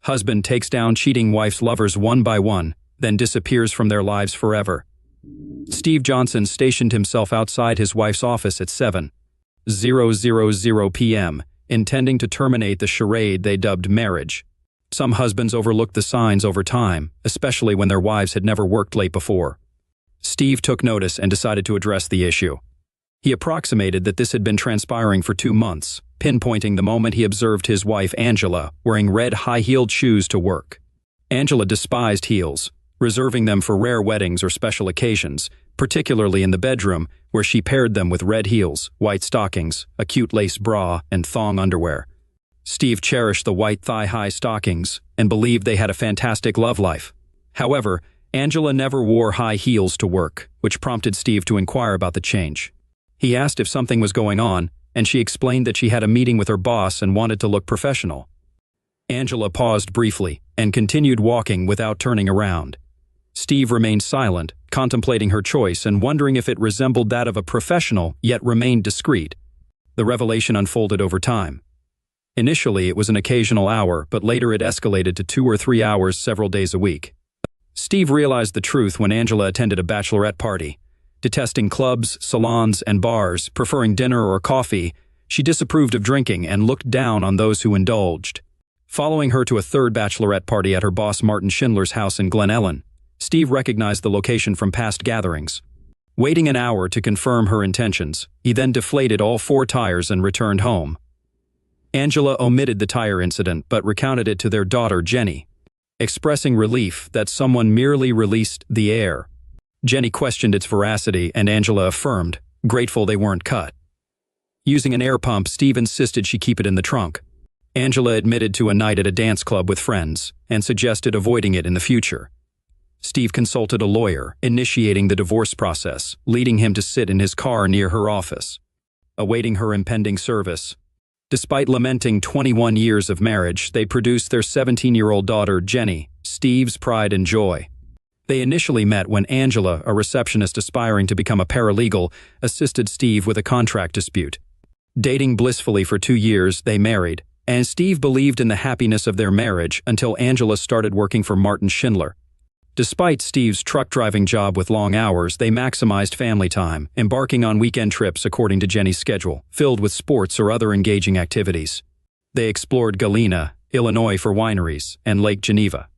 Husband takes down cheating wife's lovers one by one, then disappears from their lives forever. Steve Johnson stationed himself outside his wife's office at 7:000 p.m., intending to terminate the charade they dubbed marriage. Some husbands overlooked the signs over time, especially when their wives had never worked late before. Steve took notice and decided to address the issue. He approximated that this had been transpiring for 2 months, pinpointing the moment he observed his wife Angela wearing red high-heeled shoes to work. Angela despised heels, reserving them for rare weddings or special occasions, particularly in the bedroom, where she paired them with red heels, white stockings, a cute lace bra, and thong underwear. Steve cherished the white thigh-high stockings and believed they had a fantastic love life. However, Angela never wore high heels to work, which prompted Steve to inquire about the change. He asked if something was going on, and she explained that she had a meeting with her boss and wanted to look professional. Angela paused briefly and continued walking without turning around. Steve remained silent, contemplating her choice and wondering if it resembled that of a professional yet remained discreet. The revelation unfolded over time. Initially, it was an occasional hour, but later it escalated to 2 or 3 hours several days a week. Steve realized the truth when Angela attended a bachelorette party. Detesting clubs, salons, and bars, preferring dinner or coffee, she disapproved of drinking and looked down on those who indulged. Following her to a third bachelorette party at her boss Martin Schindler's house in Glen Ellen, Steve recognized the location from past gatherings. Waiting an hour to confirm her intentions, he then deflated all 4 tires and returned home. Angela omitted the tire incident but recounted it to their daughter Jenny, expressing relief that someone merely released the air. Jenny questioned its veracity and Angela affirmed, grateful they weren't cut. Using an air pump, Steve insisted she keep it in the trunk. Angela admitted to a night at a dance club with friends and suggested avoiding it in the future. Steve consulted a lawyer, initiating the divorce process, leading him to sit in his car near her office, awaiting her impending service. Despite lamenting 21 years of marriage, they produced their 17-year-old daughter, Jenny, Steve's pride and joy. They initially met when Angela, a receptionist aspiring to become a paralegal, assisted Steve with a contract dispute. Dating blissfully for 2 years, they married, and Steve believed in the happiness of their marriage until Angela started working for Martin Schindler. Despite Steve's truck-driving job with long hours, they maximized family time, embarking on weekend trips according to Jenny's schedule, filled with sports or other engaging activities. They explored Galena, Illinois for wineries, and Lake Geneva,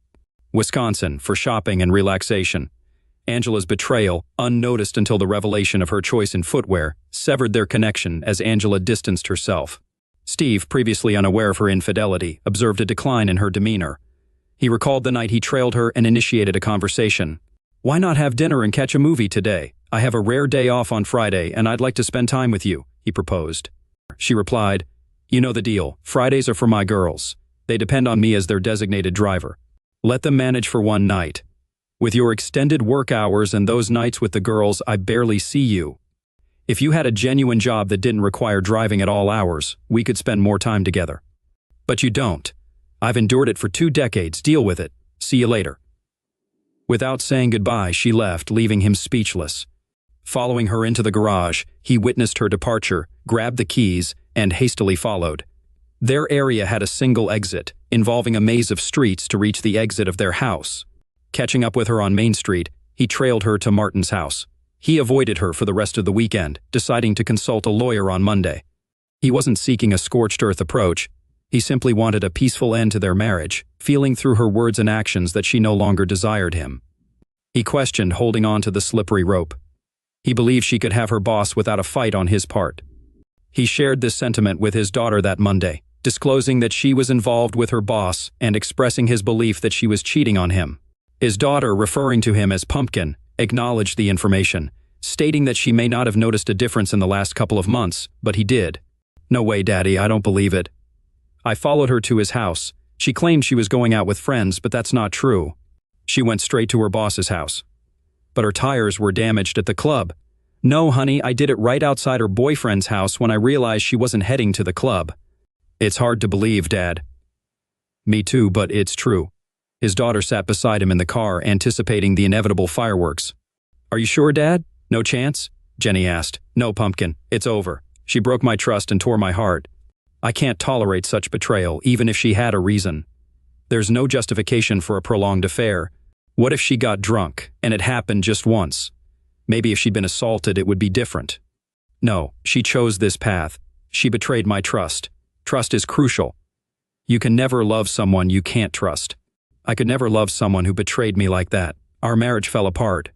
Wisconsin for shopping and relaxation. Angela's betrayal, unnoticed until the revelation of her choice in footwear, severed their connection as Angela distanced herself. Steve, previously unaware of her infidelity, observed a decline in her demeanor. He recalled the night he trailed her and initiated a conversation. "Why not have dinner and catch a movie today? I have a rare day off on Friday and I'd like to spend time with you," he proposed. She replied, "You know the deal. Fridays are for my girls. They depend on me as their designated driver. Let them manage for one night. With your extended work hours and those nights with the girls, I barely see you. If you had a genuine job that didn't require driving at all hours, we could spend more time together. But you don't. I've endured it for 2 decades. Deal with it. See you later." Without saying goodbye, she left, leaving him speechless. Following her into the garage, he witnessed her departure, grabbed the keys, and hastily followed. Their area had a single exit, involving a maze of streets to reach the exit of their house. Catching up with her on Main Street, he trailed her to Martin's house. He avoided her for the rest of the weekend, deciding to consult a lawyer on Monday. He wasn't seeking a scorched earth approach. He simply wanted a peaceful end to their marriage, feeling through her words and actions that she no longer desired him. He questioned, holding on to the slippery rope. He believed she could have her boss without a fight on his part. He shared this sentiment with his daughter that Monday, disclosing that she was involved with her boss and expressing his belief that she was cheating on him. His daughter, referring to him as Pumpkin, acknowledged the information, stating that she may not have noticed a difference in the last couple of months, but he did. "No way, Daddy, I don't believe it. I followed her to his house. She claimed she was going out with friends, but that's not true. She went straight to her boss's house. But her tires were damaged at the club. No, honey, I did it right outside her boyfriend's house when I realized she wasn't heading to the club." "It's hard to believe, Dad." "Me too, but it's true." His daughter sat beside him in the car, anticipating the inevitable fireworks. "Are you sure, Dad? No chance?" Jenny asked. "No, Pumpkin. It's over. She broke my trust and tore my heart. I can't tolerate such betrayal, even if she had a reason." There's no justification for a prolonged affair. What if she got drunk, and it happened just once? Maybe if she'd been assaulted, it would be different. No, she chose this path. She betrayed my trust. Trust is crucial. You can never love someone you can't trust. I could never love someone who betrayed me like that. Our marriage fell apart.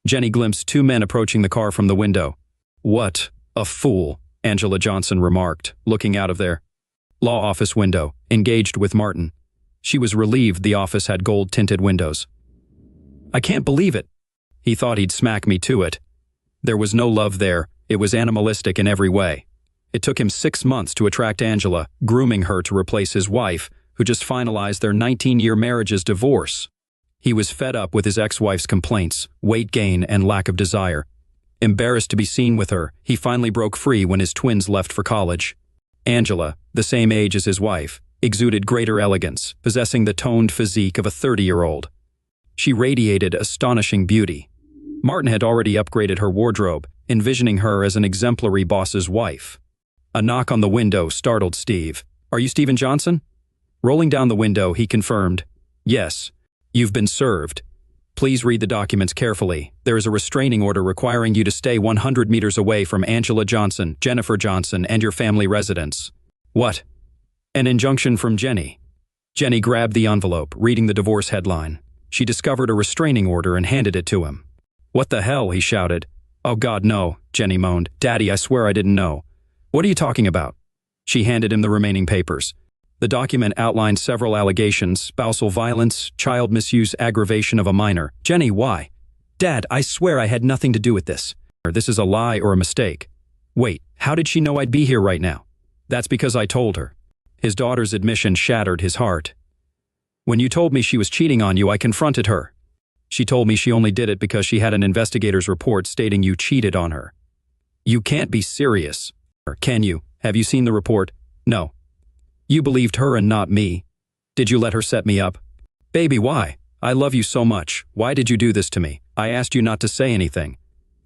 Jenny glimpsed two men approaching the car from the window. What a fool, Angela Johnson remarked, looking out of their law office window, engaged with Martin. She was relieved the office had gold-tinted windows. I can't believe it. He thought he'd smack me to it. There was no love there. It was animalistic in every way. It took him 6 months to attract Angela, grooming her to replace his wife, who just finalized their 19-year marriage's divorce. He was fed up with his ex-wife's complaints, weight gain, and lack of desire. Embarrassed to be seen with her, he finally broke free when his twins left for college. Angela, the same age as his wife, exuded greater elegance, possessing the toned physique of a 30-year-old. She radiated astonishing beauty. Martin had already upgraded her wardrobe, envisioning her as an exemplary boss's wife. A knock on the window startled Steve. "Are you Stephen Johnson?" Rolling down the window, he confirmed, "Yes. You've been served. Please read the documents carefully. There is a restraining order requiring you to stay 100 meters away from Angela Johnson, Jennifer Johnson, and your family residence." "What?" "An injunction from Jenny." Jenny grabbed the envelope, reading the divorce headline. She discovered a restraining order and handed it to him. "What the hell?" he shouted. "Oh God, no," Jenny moaned. "Daddy, I swear I didn't know." "What are you talking about?" She handed him the remaining papers. The document outlined several allegations: spousal violence, child misuse, aggravation of a minor. "Jenny, why?" "Dad, I swear I had nothing to do with this. This is a lie or a mistake." "Wait, how did she know I'd be here right now?" "That's because I told her." His daughter's admission shattered his heart. "When you told me she was cheating on you, I confronted her. She told me she only did it because she had an investigator's report stating you cheated on her." "You can't be serious." "Can you? Have you seen the report?" "No." "You believed her and not me. Did you let her set me up?" "Baby, why? I love you so much. Why did you do this to me? I asked you not to say anything."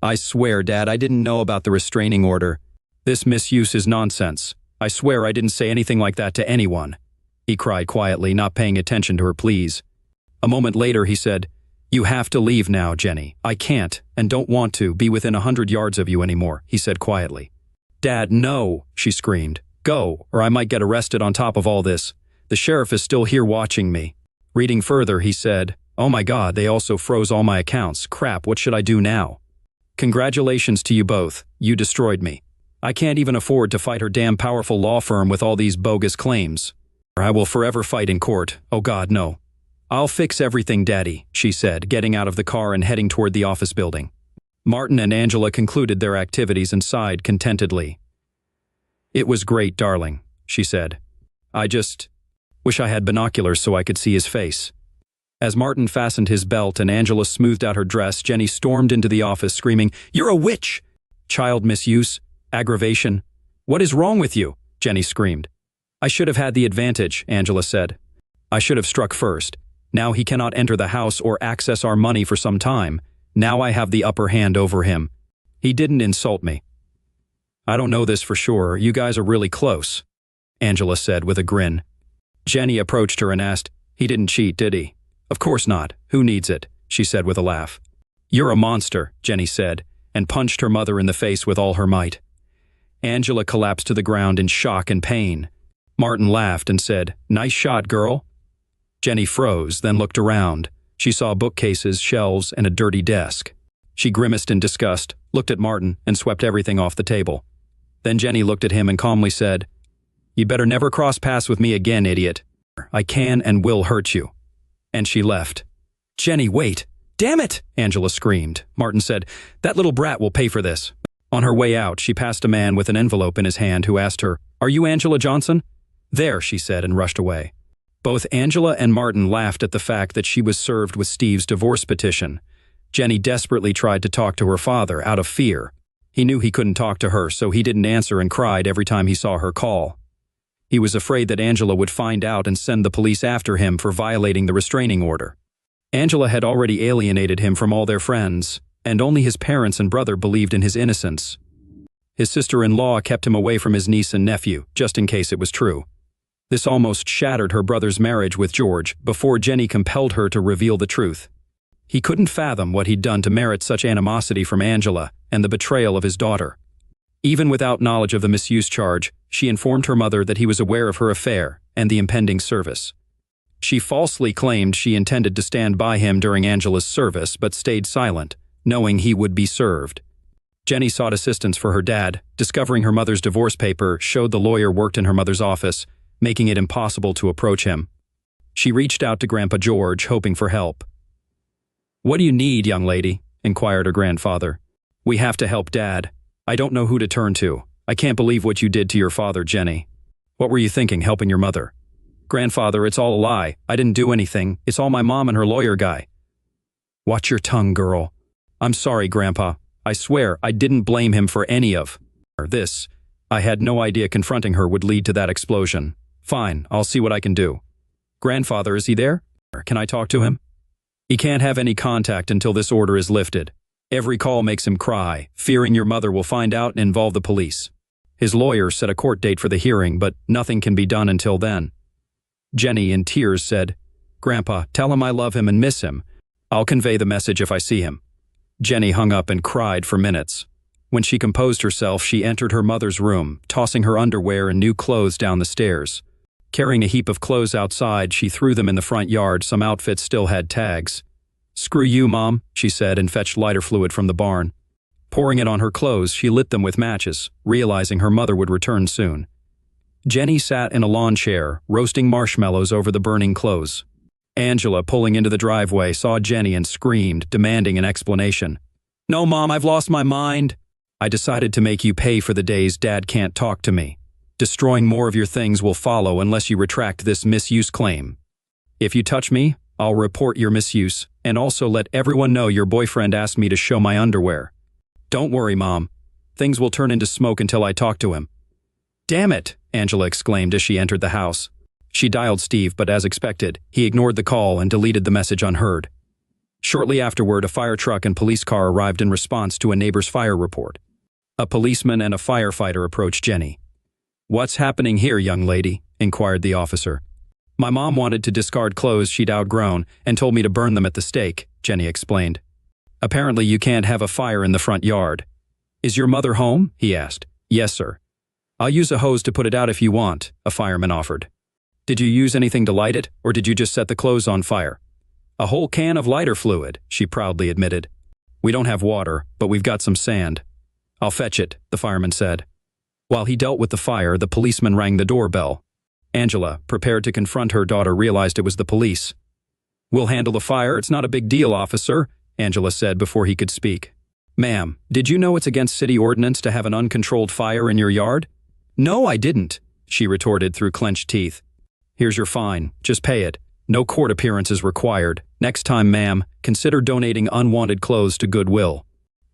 "I swear, Dad, I didn't know about the restraining order. This misuse is nonsense. I swear I didn't say anything like that to anyone," he cried quietly, not paying attention to her pleas. A moment later, he said, "You have to leave now, Jenny. I can't, and don't want to, be within 100 yards of you anymore," he said quietly. "Dad, no," she screamed. "Go, or I might get arrested on top of all this. The sheriff is still here watching me." Reading further, he said, "Oh my God, they also froze all my accounts. Crap, what should I do now?" "Congratulations to you both. You destroyed me. I can't even afford to fight her damn powerful law firm with all these bogus claims. I will forever fight in court. Oh God, no." "I'll fix everything, Daddy," she said, getting out of the car and heading toward the office building. Martin and Angela concluded their activities and sighed contentedly. "It was great, darling," she said. "I just wish I had binoculars so I could see his face." As Martin fastened his belt and Angela smoothed out her dress, Jenny stormed into the office screaming, "You're a witch! Child misuse, aggravation. What is wrong with you?" Jenny screamed. "I should have had the advantage," Angela said. "I should have struck first. Now he cannot enter the house or access our money for some time. Now I have the upper hand over him. He didn't insult me." "I don't know this for sure. You guys are really close," Angela said with a grin. Jenny approached her and asked, "He didn't cheat, did he?" "Of course not. Who needs it?" she said with a laugh. "You're a monster," Jenny said, and punched her mother in the face with all her might. Angela collapsed to the ground in shock and pain. Martin laughed and said, "Nice shot, girl." Jenny froze, then looked around. She saw bookcases, shelves, and a dirty desk. She grimaced in disgust, looked at Martin, and swept everything off the table. Then Jenny looked at him and calmly said, "You better never cross paths with me again, idiot. I can and will hurt you." And she left. "Jenny, wait." "Damn it!" Angela screamed. Martin said, "That little brat will pay for this." On her way out, she passed a man with an envelope in his hand who asked her, "Are you Angela Johnson?" "There," she said, and rushed away. Both Angela and Martin laughed at the fact that she was served with Steve's divorce petition. Jenny desperately tried to talk to her father out of fear. He knew he couldn't talk to her, so he didn't answer and cried every time he saw her call. He was afraid that Angela would find out and send the police after him for violating the restraining order. Angela had already alienated him from all their friends, and only his parents and brother believed in his innocence. His sister-in-law kept him away from his niece and nephew, just in case it was true. This almost shattered her brother's marriage with George before Jenny compelled her to reveal the truth. He couldn't fathom what he'd done to merit such animosity from Angela and the betrayal of his daughter. Even without knowledge of the misuse charge, she informed her mother that he was aware of her affair and the impending service. She falsely claimed she intended to stand by him during Angela's service but stayed silent, knowing he would be served. Jenny sought assistance for her dad. Discovering her mother's divorce paper showed the lawyer worked in her mother's office, making it impossible to approach him. She reached out to Grandpa George, hoping for help. "What do you need, young lady?" inquired her grandfather. "We have to help Dad. I don't know who to turn to. I can't believe what you did to your father, Jenny." "What were you thinking, helping your mother?" "Grandfather, it's all a lie. I didn't do anything. It's all my mom and her lawyer guy." "Watch your tongue, girl." "I'm sorry, Grandpa. I swear I didn't blame him for any of this. I had no idea confronting her would lead to that explosion. Fine, I'll see what I can do." "Grandfather, is he there? Can I talk to him?" "He can't have any contact until this order is lifted. Every call makes him cry, fearing your mother will find out and involve the police. His lawyer set a court date for the hearing, but nothing can be done until then." Jenny, in tears, said, "Grandpa, tell him I love him and miss him. I'll convey the message if I see him." Jenny hung up and cried for minutes. When she composed herself, she entered her mother's room, tossing her underwear and new clothes down the stairs. Carrying a heap of clothes outside, she threw them in the front yard. Some outfits still had tags. "Screw you, Mom," she said, and fetched lighter fluid from the barn. Pouring it on her clothes, she lit them with matches, realizing her mother would return soon. Jenny sat in a lawn chair, roasting marshmallows over the burning clothes. Angela, pulling into the driveway, saw Jenny and screamed, demanding an explanation. "No, Mom, I've lost my mind. I decided to make you pay for the days Dad can't talk to me. Destroying more of your things will follow unless you retract this misuse claim. If you touch me, I'll report your misuse, and also let everyone know your boyfriend asked me to show my underwear. Don't worry, Mom. Things will turn into smoke until I talk to him." "Damn it!" Angela exclaimed as she entered the house. She dialed Steve, but as expected, he ignored the call and deleted the message unheard. Shortly afterward, a fire truck and police car arrived in response to a neighbor's fire report. A policeman and a firefighter approached Jenny. "What's happening here, young lady?" inquired the officer. "My mom wanted to discard clothes she'd outgrown and told me to burn them at the stake," Jenny explained. "Apparently you can't have a fire in the front yard." "Is your mother home?" he asked. "Yes, sir." "I'll use a hose to put it out if you want," a fireman offered. "Did you use anything to light it, or did you just set the clothes on fire?" "A whole can of lighter fluid," she proudly admitted. "We don't have water, but we've got some sand." "I'll fetch it," the fireman said. While he dealt with the fire, the policeman rang the doorbell. Angela, prepared to confront her daughter, realized it was the police. "We'll handle the fire, it's not a big deal, officer," Angela said before he could speak. "Ma'am, did you know it's against city ordinance to have an uncontrolled fire in your yard?" "No, I didn't," she retorted through clenched teeth. "Here's your fine, just pay it. No court appearance is required. Next time, ma'am, consider donating unwanted clothes to Goodwill.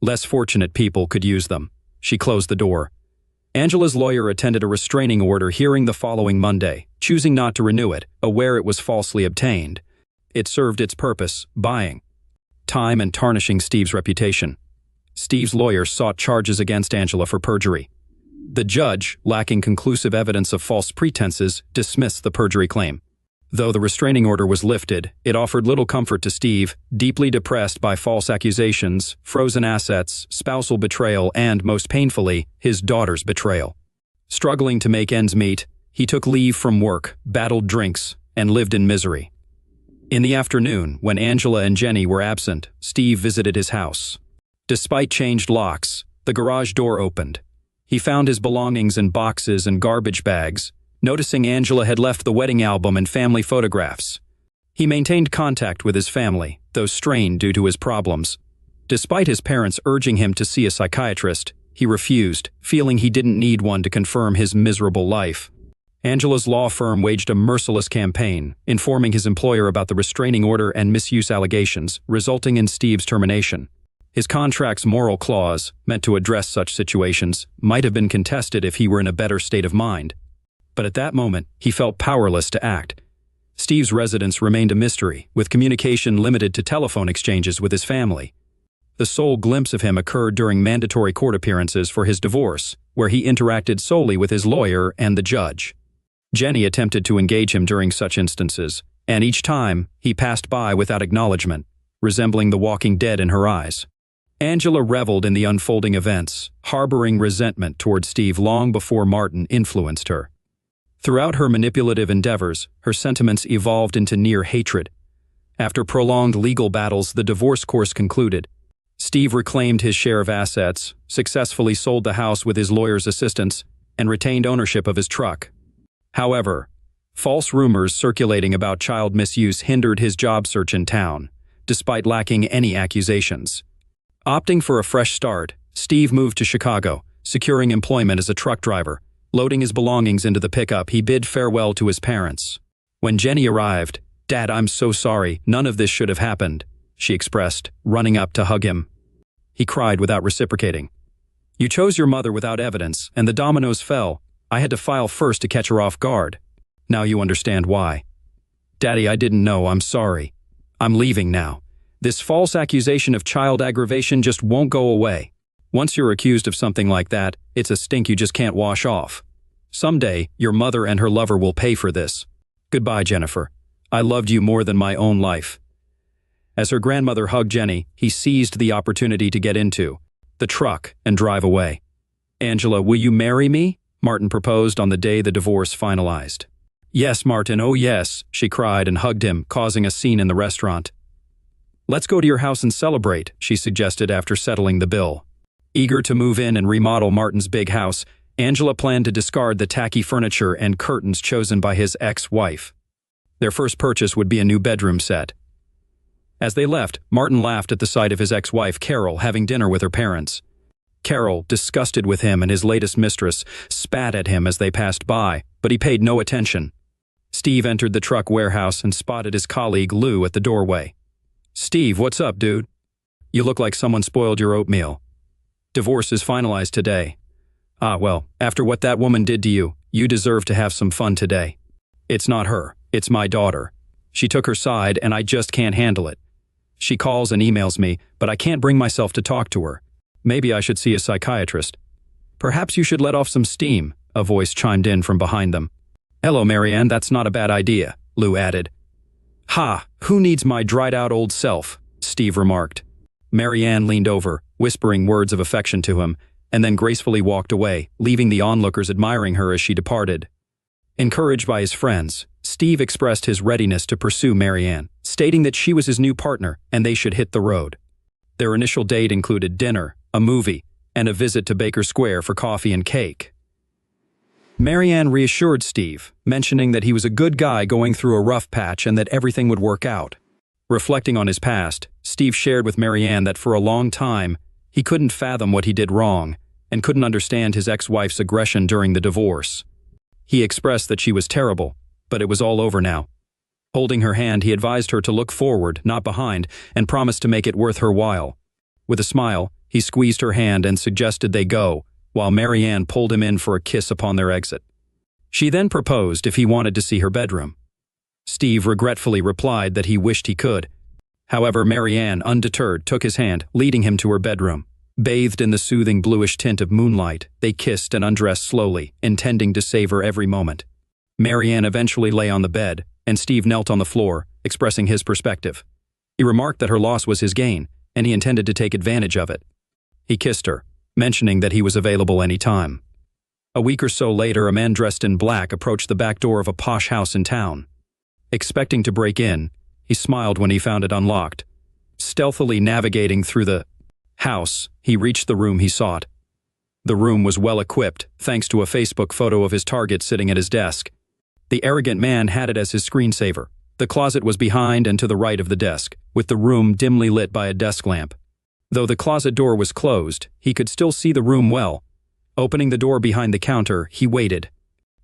Less fortunate people could use them." She closed the door. Angela's lawyer attended a restraining order hearing the following Monday, choosing not to renew it, aware it was falsely obtained. It served its purpose, buying time and tarnishing Steve's reputation. Steve's lawyer sought charges against Angela for perjury. The judge, lacking conclusive evidence of false pretenses, dismissed the perjury claim. Though the restraining order was lifted, it offered little comfort to Steve, deeply depressed by false accusations, frozen assets, spousal betrayal, and, most painfully, his daughter's betrayal. Struggling to make ends meet, he took leave from work, battled drinks, and lived in misery. In the afternoon, when Angela and Jenny were absent, Steve visited his house. Despite changed locks, the garage door opened. He found his belongings in boxes and garbage bags, noticing Angela had left the wedding album and family photographs. He maintained contact with his family, though strained due to his problems. Despite his parents urging him to see a psychiatrist, he refused, feeling he didn't need one to confirm his miserable life. Angela's law firm waged a merciless campaign, informing his employer about the restraining order and misuse allegations, resulting in Steve's termination. His contract's moral clause, meant to address such situations, might have been contested if he were in a better state of mind. But at that moment, he felt powerless to act. Steve's residence remained a mystery, with communication limited to telephone exchanges with his family. The sole glimpse of him occurred during mandatory court appearances for his divorce, where he interacted solely with his lawyer and the judge. Jenny attempted to engage him during such instances, and each time, he passed by without acknowledgement, resembling the walking dead in her eyes. Angela reveled in the unfolding events, harboring resentment toward Steve long before Martin influenced her. Throughout her manipulative endeavors, her sentiments evolved into near hatred. After prolonged legal battles, the divorce course concluded. Steve reclaimed his share of assets, successfully sold the house with his lawyer's assistance, and retained ownership of his truck. However, false rumors circulating about child misuse hindered his job search in town, despite lacking any accusations. Opting for a fresh start, Steve moved to Chicago, securing employment as a truck driver. Loading his belongings into the pickup, he bid farewell to his parents. When Jenny arrived, "Dad, I'm so sorry, none of this should have happened," she expressed, running up to hug him. He cried without reciprocating. "You chose your mother without evidence, and the dominoes fell. I had to file first to catch her off guard. Now you understand why." "Daddy, I didn't know, I'm sorry. I'm leaving now. This false accusation of child aggravation just won't go away. Once you're accused of something like that, it's a stink you just can't wash off. Someday, your mother and her lover will pay for this. Goodbye, Jennifer. I loved you more than my own life." As her grandmother hugged Jenny, he seized the opportunity to get into the truck and drive away. "Angela, will you marry me?" Martin proposed on the day the divorce finalized. "Yes, Martin, oh yes," she cried and hugged him, causing a scene in the restaurant. "Let's go to your house and celebrate," she suggested after settling the bill. Eager to move in and remodel Martin's big house, Angela planned to discard the tacky furniture and curtains chosen by his ex-wife. Their first purchase would be a new bedroom set. As they left, Martin laughed at the sight of his ex-wife, Carol, having dinner with her parents. Carol, disgusted with him and his latest mistress, spat at him as they passed by, but he paid no attention. Steve entered the truck warehouse and spotted his colleague Lou at the doorway. "Steve, what's up, dude? You look like someone spoiled your oatmeal. Divorce is finalized today. Ah, well, after what that woman did to you, you deserve to have some fun today. It's not her, it's my daughter. She took her side and I just can't handle it. She calls and emails me, but I can't bring myself to talk to her. Maybe I should see a psychiatrist." "Perhaps you should let off some steam," a voice chimed in from behind them. "Hello, Marianne, that's not a bad idea," Lou added. "Ha, who needs my dried-out old self?" Steve remarked. Marianne leaned over, whispering words of affection to him, and then gracefully walked away, leaving the onlookers admiring her as she departed. Encouraged by his friends, Steve expressed his readiness to pursue Marianne, stating that she was his new partner and they should hit the road. Their initial date included dinner, a movie, and a visit to Baker Square for coffee and cake. Marianne reassured Steve, mentioning that he was a good guy going through a rough patch and that everything would work out. Reflecting on his past, Steve shared with Marianne that for a long time, he couldn't fathom what he did wrong and couldn't understand his ex-wife's aggression during the divorce. He expressed that she was terrible, but it was all over now. Holding her hand, he advised her to look forward, not behind, and promised to make it worth her while. With a smile, he squeezed her hand and suggested they go, while Marianne pulled him in for a kiss upon their exit. She then proposed if he wanted to see her bedroom. Steve regretfully replied that he wished he could. However, Marianne, undeterred, took his hand, leading him to her bedroom. Bathed in the soothing bluish tint of moonlight, they kissed and undressed slowly, intending to savor every moment. Marianne eventually lay on the bed, and Steve knelt on the floor, expressing his perspective. He remarked that her loss was his gain, and he intended to take advantage of it. He kissed her, mentioning that he was available any time. A week or so later, a man dressed in black approached the back door of a posh house in town. Expecting to break in, he smiled when he found it unlocked. Stealthily navigating through the house, he reached the room he sought. The room was well equipped, thanks to a Facebook photo of his target sitting at his desk. The arrogant man had it as his screensaver. The closet was behind and to the right of the desk, with the room dimly lit by a desk lamp. Though the closet door was closed, he could still see the room well. Opening the door behind the counter, he waited.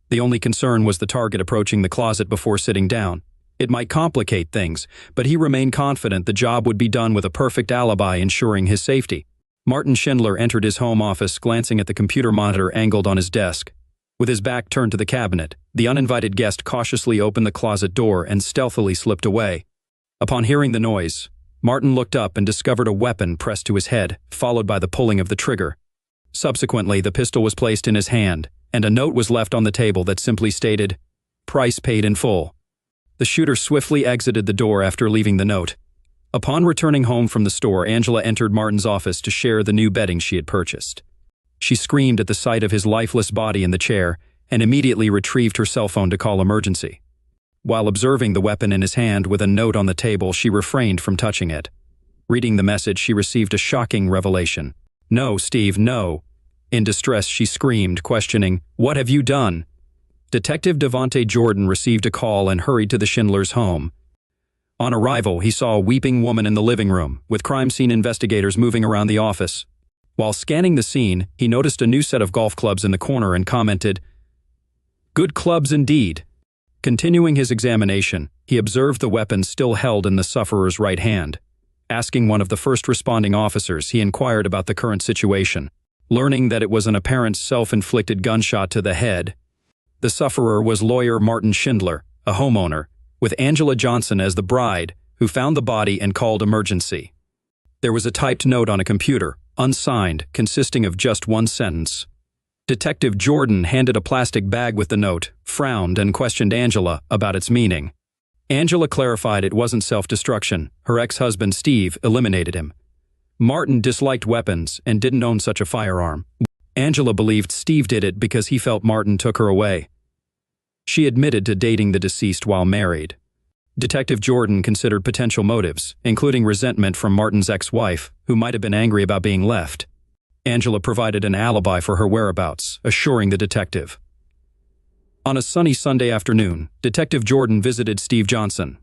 The only concern was the target approaching the closet before sitting down. It might complicate things, but he remained confident the job would be done with a perfect alibi ensuring his safety. Martin Schindler entered his home office, glancing at the computer monitor angled on his desk. With his back turned to the cabinet, the uninvited guest cautiously opened the closet door and stealthily slipped away. Upon hearing the noise, Martin looked up and discovered a weapon pressed to his head, followed by the pulling of the trigger. Subsequently, the pistol was placed in his hand, and a note was left on the table that simply stated, price paid in full. The shooter swiftly exited the door after leaving the note. Upon returning home from the store, Angela entered Martin's office to share the new bedding she had purchased. She screamed at the sight of his lifeless body in the chair and immediately retrieved her cell phone to call emergency. While observing the weapon in his hand with a note on the table, she refrained from touching it. Reading the message, she received a shocking revelation. "No, Steve, no." In distress, she screamed, questioning, "What have you done?" Detective Devontae Jordan received a call and hurried to the Schindlers' home. On arrival, he saw a weeping woman in the living room, with crime scene investigators moving around the office. While scanning the scene, he noticed a new set of golf clubs in the corner and commented, "Good clubs indeed." Continuing his examination, he observed the weapon still held in the sufferer's right hand. Asking one of the first responding officers, he inquired about the current situation. Learning that it was an apparent self-inflicted gunshot to the head, the sufferer was lawyer Martin Schindler, a homeowner, with Angela Johnson as the bride, who found the body and called emergency. There was a typed note on a computer, unsigned, consisting of just one sentence. Detective Jordan handed a plastic bag with the note, frowned, and questioned Angela about its meaning. Angela clarified it wasn't self-destruction. Her ex-husband, Steve, eliminated him. Martin disliked weapons and didn't own such a firearm. Angela believed Steve did it because he felt Martin took her away. She admitted to dating the deceased while married. Detective Jordan considered potential motives, including resentment from Martin's ex-wife, who might have been angry about being left. Angela provided an alibi for her whereabouts, assuring the detective. On a sunny Sunday afternoon, Detective Jordan visited Steve Johnson,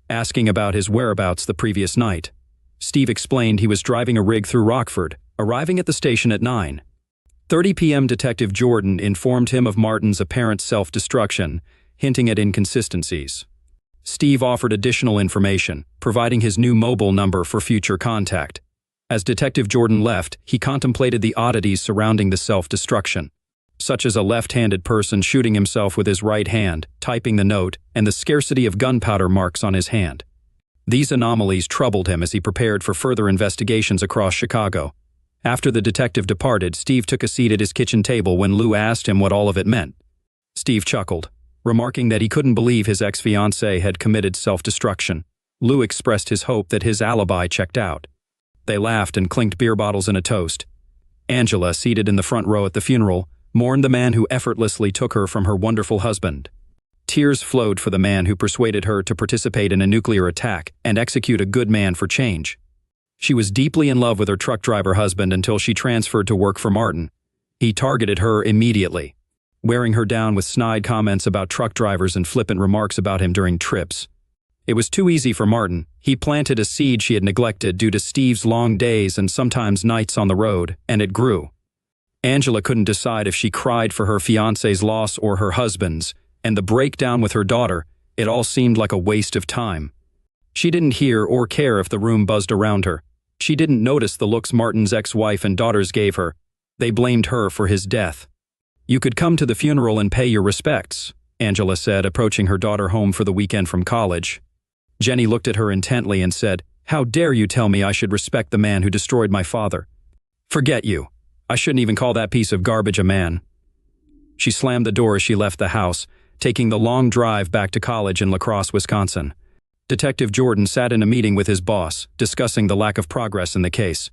asking about his whereabouts the previous night. Steve explained he was driving a rig through Rockford, arriving at the station at 9:30 p.m. Detective Jordan informed him of Martin's apparent self-destruction, hinting at inconsistencies. Steve offered additional information, providing his new mobile number for future contact. As Detective Jordan left, he contemplated the oddities surrounding the self-destruction, such as a left-handed person shooting himself with his right hand, typing the note, and the scarcity of gunpowder marks on his hand. These anomalies troubled him as he prepared for further investigations across Chicago. After the detective departed, Steve took a seat at his kitchen table when Lou asked him what all of it meant. Steve chuckled, remarking that he couldn't believe his ex-fiancée had committed self-destruction. Lou expressed his hope that his alibi checked out. They laughed and clinked beer bottles in a toast. Angela, seated in the front row at the funeral, mourned the man who effortlessly took her from her wonderful husband. Tears flowed for the man who persuaded her to participate in a nuclear attack and execute a good man for change. She was deeply in love with her truck driver husband until she transferred to work for Martin. He targeted her immediately, wearing her down with snide comments about truck drivers and flippant remarks about him during trips. It was too easy for Martin. He planted a seed she had neglected due to Steve's long days and sometimes nights on the road, and it grew. Angela couldn't decide if she cried for her fiancé's loss or her husband's, and the breakdown with her daughter, it all seemed like a waste of time. She didn't hear or care if the room buzzed around her. She didn't notice the looks Martin's ex-wife and daughters gave her. They blamed her for his death. "You could come to the funeral and pay your respects," Angela said, approaching her daughter home for the weekend from college. Jenny looked at her intently and said, "How dare you tell me I should respect the man who destroyed my father? Forget you. I shouldn't even call that piece of garbage a man." She slammed the door as she left the house, taking the long drive back to college in La Crosse, Wisconsin. Detective Jordan sat in a meeting with his boss, discussing the lack of progress in the case.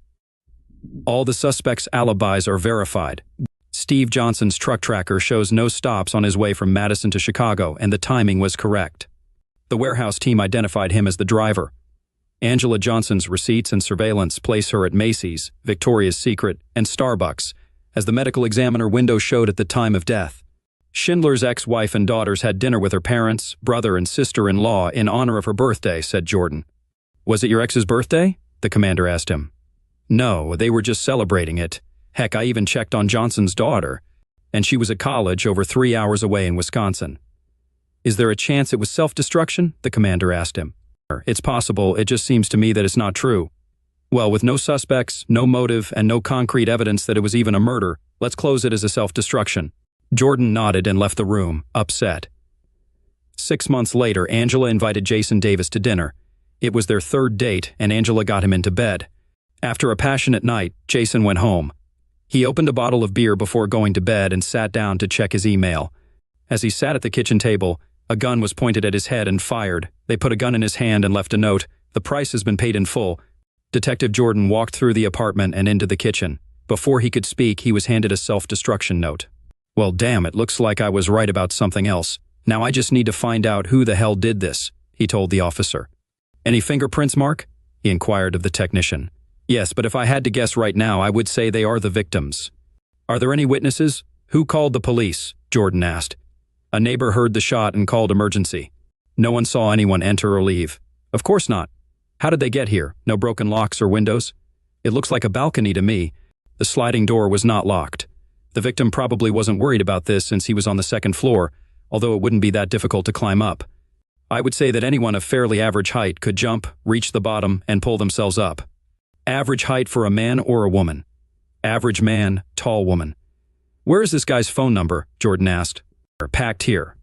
All the suspects' alibis are verified. Steve Johnson's truck tracker shows no stops on his way from Madison to Chicago, and the timing was correct. The warehouse team identified him as the driver. Angela Johnson's receipts and surveillance place her at Macy's, Victoria's Secret, and Starbucks, as the medical examiner window showed at the time of death. Schindler's ex-wife and daughters had dinner with her parents, brother, and sister-in-law in honor of her birthday, said Jordan. "Was it your ex's birthday?" the commander asked him. "No, they were just celebrating it. Heck, I even checked on Johnson's daughter, and she was at college over 3 hours away in Wisconsin." "Is there a chance it was self-destruction?" the commander asked him. "It's possible, it just seems to me that it's not true." "Well, with no suspects, no motive, and no concrete evidence that it was even a murder, let's close it as a self-destruction." Jordan nodded and left the room, upset. 6 months later, Angela invited Jason Davis to dinner. It was their third date, and Angela got him into bed. After a passionate night, Jason went home. He opened a bottle of beer before going to bed and sat down to check his email. As he sat at the kitchen table, A gun was pointed at his head and fired. They put a gun in his hand and left a note. "The price has been paid in full." Detective Jordan walked through the apartment and into the kitchen. Before he could speak, he was handed a self-destruction note. "Well, damn, it looks like I was right about something else. Now I just need to find out who the hell did this," he told the officer. "Any fingerprints, Mark?" he inquired of the technician. "Yes, but if I had to guess right now, I would say they are the victims." "Are there any witnesses?" "Who called the police?" Jordan asked. "A neighbor heard the shot and called emergency." "No one saw anyone enter or leave?" "Of course not." "How did they get here? No broken locks or windows?" "It looks like a balcony to me." The sliding door was not locked. The victim probably wasn't worried about this since he was on the second floor, although it wouldn't be that difficult to climb up. "I would say that anyone of fairly average height could jump, reach the bottom, and pull themselves up." "Average height for a man or a woman?" "Average man, tall woman." "Where is this guy's phone number?" Jordan asked. "Packed here."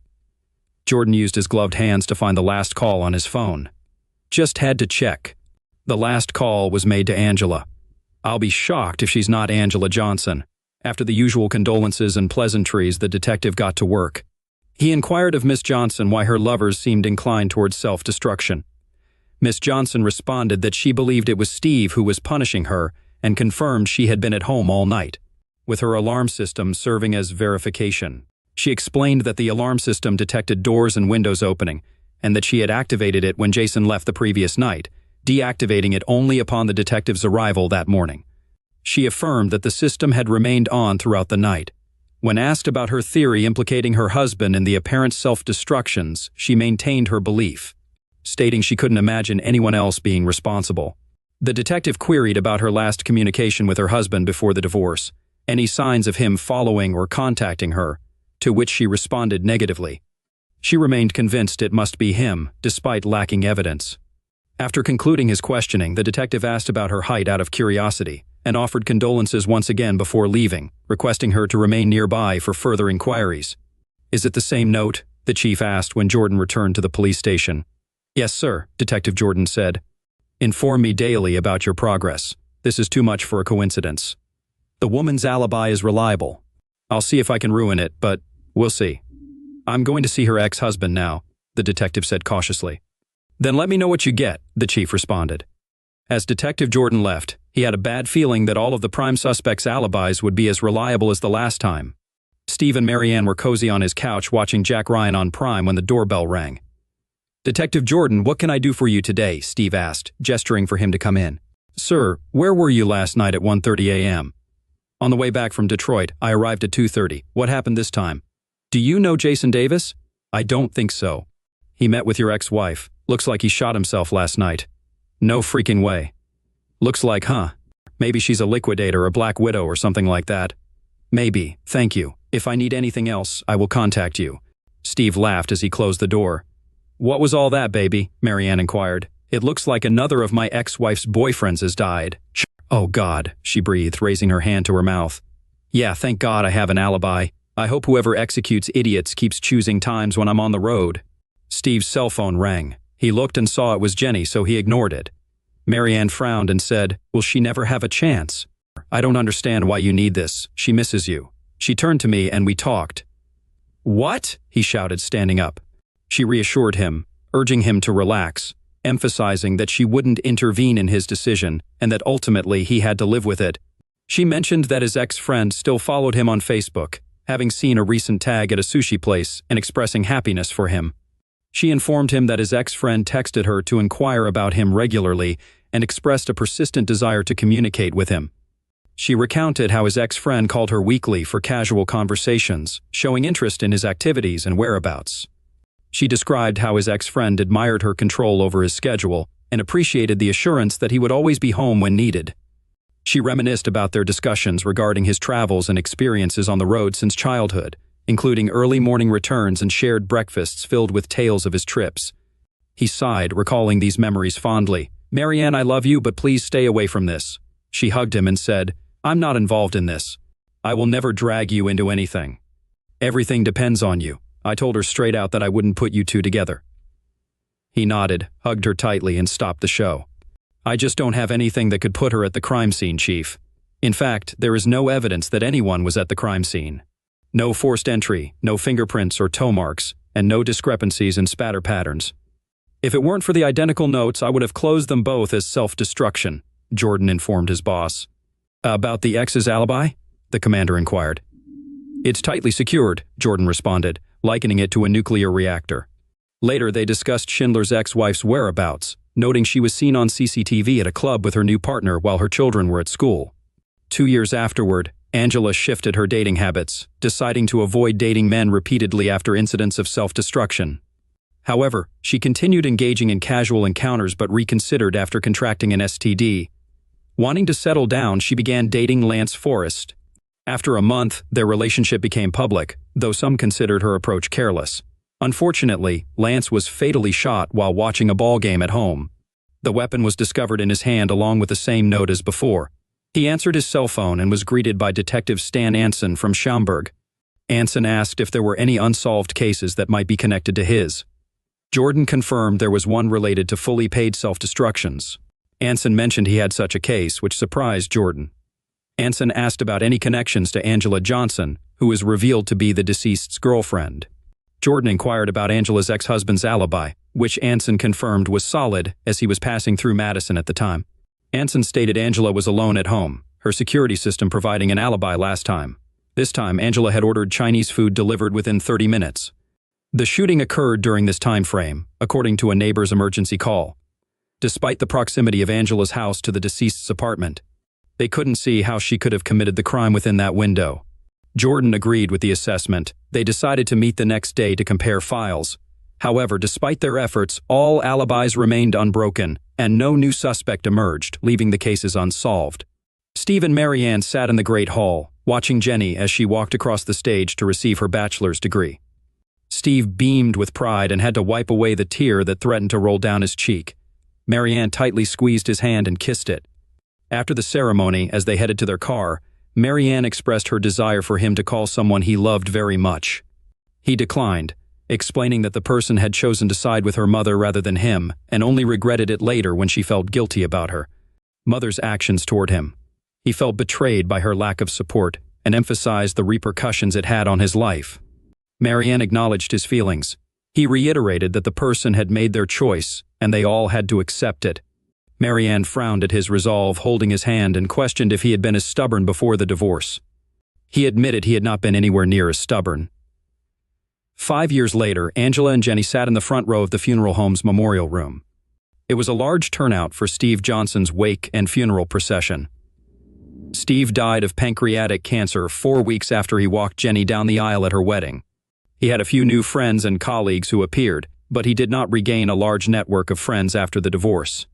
Jordan used his gloved hands to find the last call on his phone. "Just had to check." The last call was made to Angela. "I'll be shocked if she's not Angela Johnson." After the usual condolences and pleasantries, the detective got to work. He inquired of Miss Johnson why her lovers seemed inclined towards self-destruction. Miss Johnson responded that she believed it was Steve who was punishing her and confirmed she had been at home all night, with her alarm system serving as verification. She explained that the alarm system detected doors and windows opening, and that she had activated it when Jason left the previous night, deactivating it only upon the detective's arrival that morning. She affirmed that the system had remained on throughout the night. When asked about her theory implicating her husband in the apparent self-destructions, she maintained her belief, stating she couldn't imagine anyone else being responsible. The detective queried about her last communication with her husband before the divorce, any signs of him following or contacting her, to which she responded negatively. She remained convinced it must be him, despite lacking evidence. After concluding his questioning, the detective asked about her height out of curiosity, and offered condolences once again before leaving, requesting her to remain nearby for further inquiries. "Is it the same note?" the chief asked when Jordan returned to the police station. "Yes, sir," Detective Jordan said. "Inform me daily about your progress. This is too much for a coincidence. The woman's alibi is reliable. I'll see if I can ruin it, but we'll see." "I'm going to see her ex-husband now," the detective said cautiously. "Then let me know what you get," the chief responded. As Detective Jordan left, he had a bad feeling that all of the prime suspects' alibis would be as reliable as the last time. Steve and Marianne were cozy on his couch watching Jack Ryan on Prime when the doorbell rang. "Detective Jordan, what can I do for you today?" Steve asked, gesturing for him to come in. "Sir, where were you last night at 1:30 a.m.? "On the way back from Detroit. I arrived at 2:30. What happened this time?" "Do you know Jason Davis?" "I don't think so." "He met with your ex-wife. Looks like he shot himself last night." "No freaking way." "Looks like, huh? Maybe she's a liquidator or Black Widow or something like that." "Maybe. Thank you. If I need anything else, I will contact you." Steve laughed as he closed the door. "What was all that, baby?" Marianne inquired. "It looks like another of my ex-wife's boyfriends has died." "Oh God," she breathed, raising her hand to her mouth. "Yeah, thank God I have an alibi. I hope whoever executes idiots keeps choosing times when I'm on the road." Steve's cell phone rang. He looked and saw it was Jenny, so he ignored it. Marianne frowned and said, "Will she never have a chance?" "I don't understand why you need this. She misses you." She turned to me and we talked. "What?" he shouted, standing up. She reassured him, urging him to relax, emphasizing that she wouldn't intervene in his decision and that ultimately he had to live with it. She mentioned that his ex-friend still followed him on Facebook, having seen a recent tag at a sushi place and expressing happiness for him. She informed him that his ex-friend texted her to inquire about him regularly and expressed a persistent desire to communicate with him. She recounted how his ex-friend called her weekly for casual conversations, showing interest in his activities and whereabouts. She described how his ex-friend admired her control over his schedule and appreciated the assurance that he would always be home when needed. She reminisced about their discussions regarding his travels and experiences on the road since childhood, including early morning returns and shared breakfasts filled with tales of his trips. He sighed, recalling these memories fondly. "Marianne, I love you, but please stay away from this." She hugged him and said, "I'm not involved in this. I will never drag you into anything. Everything depends on you." I told her straight out that I wouldn't put you two together. He nodded, hugged her tightly, and stopped the show. "I just don't have anything that could put her at the crime scene, Chief. In fact, there is no evidence that anyone was at the crime scene. No forced entry, no fingerprints or toe marks, and no discrepancies in spatter patterns. "If it weren't for the identical notes, I would have closed them both as self-destruction," Jordan informed his boss. "About the ex's alibi?" the commander inquired. "It's tightly secured," Jordan responded, likening it to a nuclear reactor. Later, they discussed Schindler's ex-wife's whereabouts, noting she was seen on CCTV at a club with her new partner while her children were at school. 2 years afterward, Angela shifted her dating habits, deciding to avoid dating men repeatedly after incidents of self-destruction. However, she continued engaging in casual encounters but reconsidered after contracting an STD. Wanting to settle down, she began dating Lance Forrest. After a month, their relationship became public, though some considered her approach careless. Unfortunately, Lance was fatally shot while watching a ball game at home. The weapon was discovered in his hand along with the same note as before. He answered his cell phone and was greeted by Detective Stan Anson from Schaumburg. Anson asked if there were any unsolved cases that might be connected to his. Jordan confirmed there was one related to fully paid self-destructions. Anson mentioned he had such a case, which surprised Jordan. Anson asked about any connections to Angela Johnson, who was revealed to be the deceased's girlfriend. Jordan inquired about Angela's ex-husband's alibi, which Anson confirmed was solid as he was passing through Madison at the time. Anson stated Angela was alone at home, her security system providing an alibi last time. This time, Angela had ordered Chinese food delivered within 30 minutes. The shooting occurred during this time frame, according to a neighbor's emergency call. Despite the proximity of Angela's house to the deceased's apartment, they couldn't see how she could have committed the crime within that window. Jordan agreed with the assessment. They decided to meet the next day to compare files. However, despite their efforts, all alibis remained unbroken, and no new suspect emerged, leaving the cases unsolved. Steve and Marianne sat in the Great Hall, watching Jenny as she walked across the stage to receive her bachelor's degree. Steve beamed with pride and had to wipe away the tear that threatened to roll down his cheek. Marianne tightly squeezed his hand and kissed it. After the ceremony, as they headed to their car, Marianne expressed her desire for him to call someone he loved very much. He declined, explaining that the person had chosen to side with her mother rather than him, and only regretted it later when she felt guilty about her mother's actions toward him. He felt betrayed by her lack of support and emphasized the repercussions it had on his life. Marianne acknowledged his feelings. He reiterated that the person had made their choice, and they all had to accept it. Marianne frowned at his resolve, holding his hand, and questioned if he had been as stubborn before the divorce. He admitted he had not been anywhere near as stubborn. 5 years later, Angela and Jenny sat in the front row of the funeral home's memorial room. It was a large turnout for Steve Johnson's wake and funeral procession. Steve died of pancreatic cancer 4 weeks after he walked Jenny down the aisle at her wedding. He had a few new friends and colleagues who appeared, but he did not regain a large network of friends after the divorce.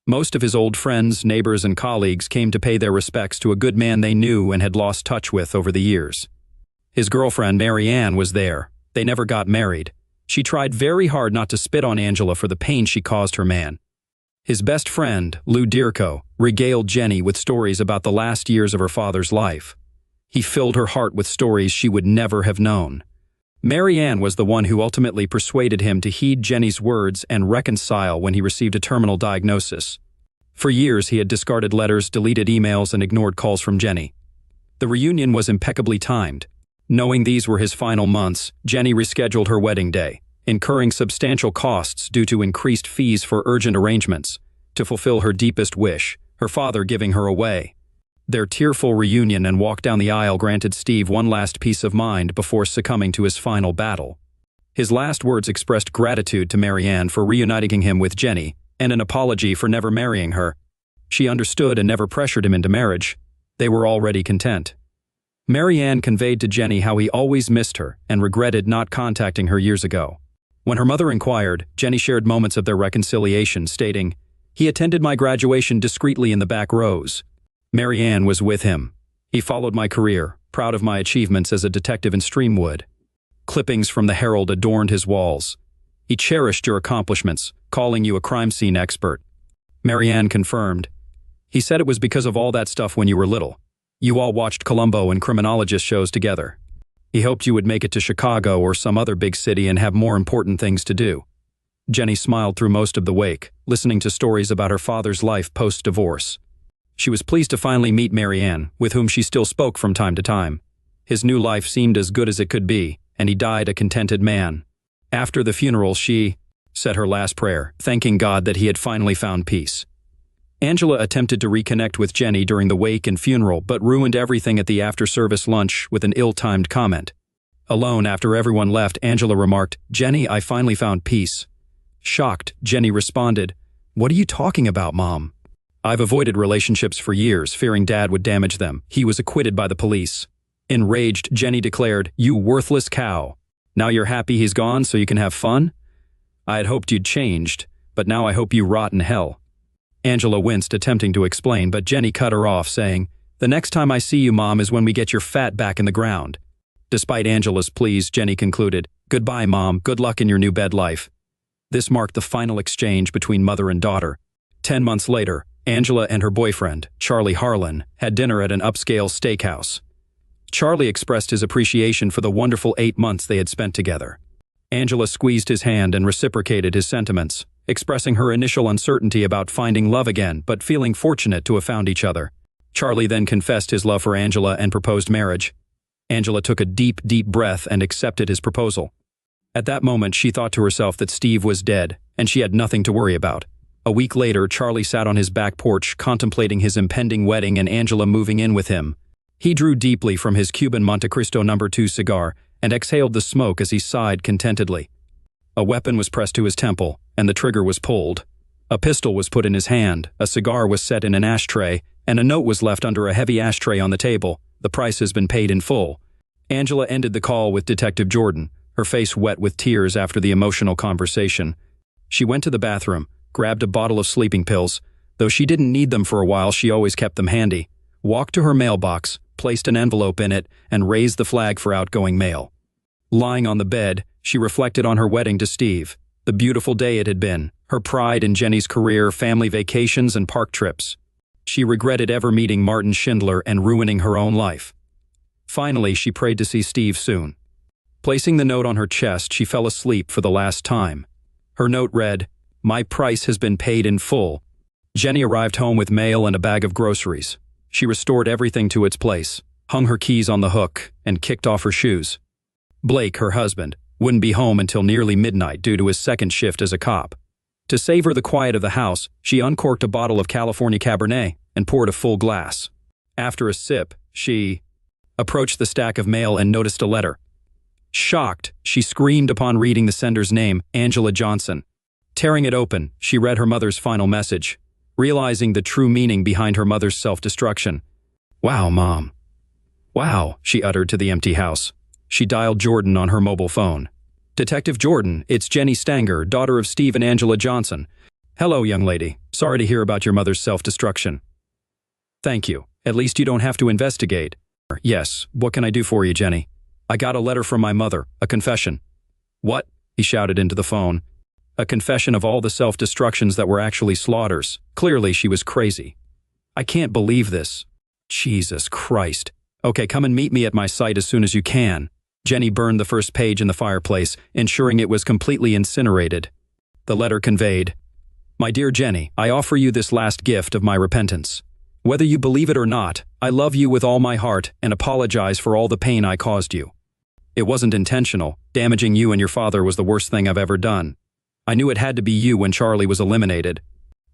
Most of his old friends, neighbors, and colleagues came to pay their respects to a good man they knew and had lost touch with over the years. His girlfriend, Marianne, was there. They never got married. She tried very hard not to spit on Angela for the pain she caused her man. His best friend, Lou Dierko, regaled Jenny with stories about the last years of her father's life. He filled her heart with stories she would never have known. Marianne was the one who ultimately persuaded him to heed Jenny's words and reconcile when he received a terminal diagnosis. For years, he had discarded letters, deleted emails, and ignored calls from Jenny. The reunion was impeccably timed. Knowing these were his final months, Jenny rescheduled her wedding day, incurring substantial costs due to increased fees for urgent arrangements, to fulfill her deepest wish, her father giving her away. Their tearful reunion and walk down the aisle granted Steve one last peace of mind before succumbing to his final battle. His last words expressed gratitude to Marianne for reuniting him with Jenny, and an apology for never marrying her. She understood and never pressured him into marriage. They were already content. Marianne conveyed to Jenny how he always missed her and regretted not contacting her years ago. When her mother inquired, Jenny shared moments of their reconciliation, stating, "He attended my graduation discreetly in the back rows. Marianne was with him. He followed my career, proud of my achievements as a detective in Streamwood. Clippings from the Herald adorned his walls. He cherished your accomplishments, calling you a crime scene expert." Marianne confirmed. "He said it was because of all that stuff when you were little. You all watched Columbo and criminologist shows together. He hoped you would make it to Chicago or some other big city and have more important things to do." Jenny smiled through most of the wake, listening to stories about her father's life post-divorce. She was pleased to finally meet Marianne, with whom she still spoke from time to time. His new life seemed as good as it could be, and he died a contented man. After the funeral, she said her last prayer, thanking God that he had finally found peace. Angela attempted to reconnect with Jenny during the wake and funeral, but ruined everything at the after-service lunch with an ill-timed comment. Alone after everyone left, Angela remarked, "Jenny, I finally found peace." Shocked, Jenny responded, "What are you talking about, Mom? I've avoided relationships for years, fearing Dad would damage them. He was acquitted by the police." Enraged, Jenny declared, "You worthless cow. Now you're happy he's gone so you can have fun? I had hoped you'd changed, but now I hope you rot in hell." Angela winced, attempting to explain, but Jenny cut her off, saying, "The next time I see you, Mom, is when we get your fat back in the ground." Despite Angela's pleas, Jenny concluded, "Goodbye, Mom. Good luck in your new bed life." This marked the final exchange between mother and daughter. 10 months later, Angela and her boyfriend, Charlie Harlan, had dinner at an upscale steakhouse. Charlie expressed his appreciation for the wonderful 8 months they had spent together. Angela squeezed his hand and reciprocated his sentiments, expressing her initial uncertainty about finding love again, but feeling fortunate to have found each other. Charlie then confessed his love for Angela and proposed marriage. Angela took a deep, deep breath and accepted his proposal. At that moment, she thought to herself that Steve was dead, and she had nothing to worry about. A week later, Charlie sat on his back porch contemplating his impending wedding and Angela moving in with him. He drew deeply from his Cuban Monte Cristo No. 2 cigar and exhaled the smoke as he sighed contentedly. A weapon was pressed to his temple, and the trigger was pulled. A pistol was put in his hand, a cigar was set in an ashtray, and a note was left under a heavy ashtray on the table. "The price has been paid in full." Angela ended the call with Detective Jordan, her face wet with tears after the emotional conversation. She went to the bathroom, grabbed a bottle of sleeping pills. Though she didn't need them for a while, she always kept them handy. Walked to her mailbox, placed an envelope in it, and raised the flag for outgoing mail. Lying on the bed, she reflected on her wedding to Steve, the beautiful day it had been, her pride in Jenny's career, family vacations, and park trips. She regretted ever meeting Martin Schindler and ruining her own life. Finally, she prayed to see Steve soon. Placing the note on her chest, she fell asleep for the last time. Her note read, "My price has been paid in full." Jenny arrived home with mail and a bag of groceries. She restored everything to its place, hung her keys on the hook, and kicked off her shoes. Blake, her husband, wouldn't be home until nearly midnight due to his second shift as a cop. To savor the quiet of the house, she uncorked a bottle of California Cabernet and poured a full glass. After a sip, she approached the stack of mail and noticed a letter. Shocked, she screamed upon reading the sender's name, Angela Johnson. Tearing it open, she read her mother's final message, realizing the true meaning behind her mother's self-destruction. "Wow, Mom. Wow," she uttered to the empty house. She dialed Jordan on her mobile phone. "Detective Jordan, it's Jenny Stanger, daughter of Steve and Angela Johnson. Hello, young lady. Sorry to hear about your mother's self-destruction." "Thank you. At least you don't have to investigate." "Yes, what can I do for you, Jenny?" "I got a letter from my mother, a confession." "What?" he shouted into the phone. "A confession of all the self-destructions that were actually slaughters. Clearly she was crazy." "I can't believe this." "Jesus Christ. Okay, come and meet me at my site as soon as you can." Jenny burned the first page in the fireplace, ensuring it was completely incinerated. The letter conveyed, "My dear Jenny, I offer you this last gift of my repentance. Whether you believe it or not, I love you with all my heart and apologize for all the pain I caused you. It wasn't intentional. Damaging you and your father was the worst thing I've ever done. I knew it had to be you when Charlie was eliminated.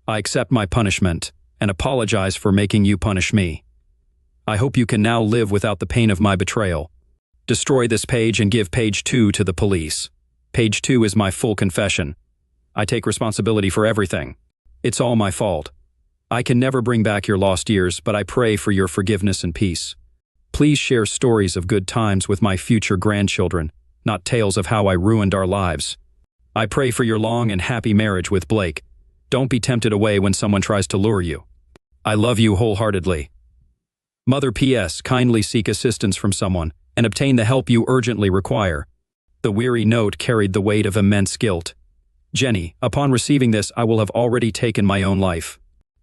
I accept my punishment and apologize for making you punish me. I hope you can now live without the pain of my betrayal. Destroy this page and give page 2 to the police. Page 2 is my full confession. I take responsibility for everything. It's all my fault. I can never bring back your lost years, but I pray for your forgiveness and peace. Please share stories of good times with my future grandchildren, not tales of how I ruined our lives. I pray for your long and happy marriage with Blake. Don't be tempted away when someone tries to lure you. I love you wholeheartedly. Mother P.S. Kindly seek assistance from someone and obtain the help you urgently require." The weary note carried the weight of immense guilt. "Jenny, upon receiving this, I will have already taken my own life.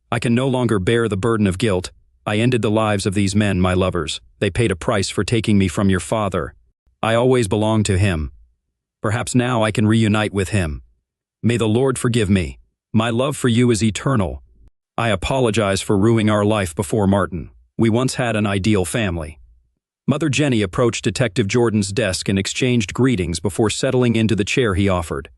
I can no longer bear the burden of guilt. I ended the lives of these men, my lovers. They paid a price for taking me from your father. I always belonged to him. Perhaps now I can reunite with him. May the Lord forgive me. My love for you is eternal. I apologize for ruining our life before Martin. We once had an ideal family. Mother Jenny approached Detective Jordan's desk and exchanged greetings before settling into the chair he offered.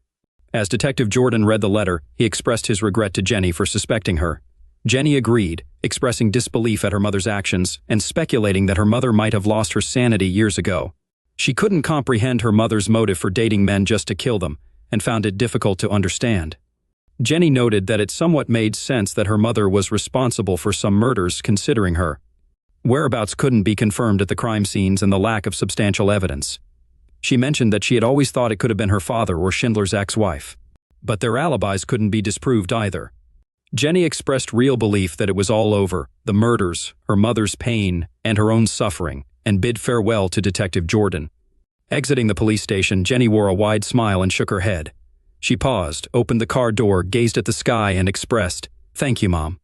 As Detective Jordan read the letter, he expressed his regret to Jenny for suspecting her. Jenny agreed, expressing disbelief at her mother's actions and speculating that her mother might have lost her sanity years ago. She couldn't comprehend her mother's motive for dating men just to kill them, and found it difficult to understand. Jenny noted that it somewhat made sense that her mother was responsible for some murders considering her whereabouts couldn't be confirmed at the crime scenes and the lack of substantial evidence. She mentioned that she had always thought it could have been her father or Schindler's ex-wife. But their alibis couldn't be disproved either. Jenny expressed real belief that it was all over, the murders, her mother's pain, and her own suffering, and bid farewell to Detective Jordan. Exiting the police station, Jenny wore a wide smile and shook her head. She paused, opened the car door, gazed at the sky, and expressed, "Thank you, Mom."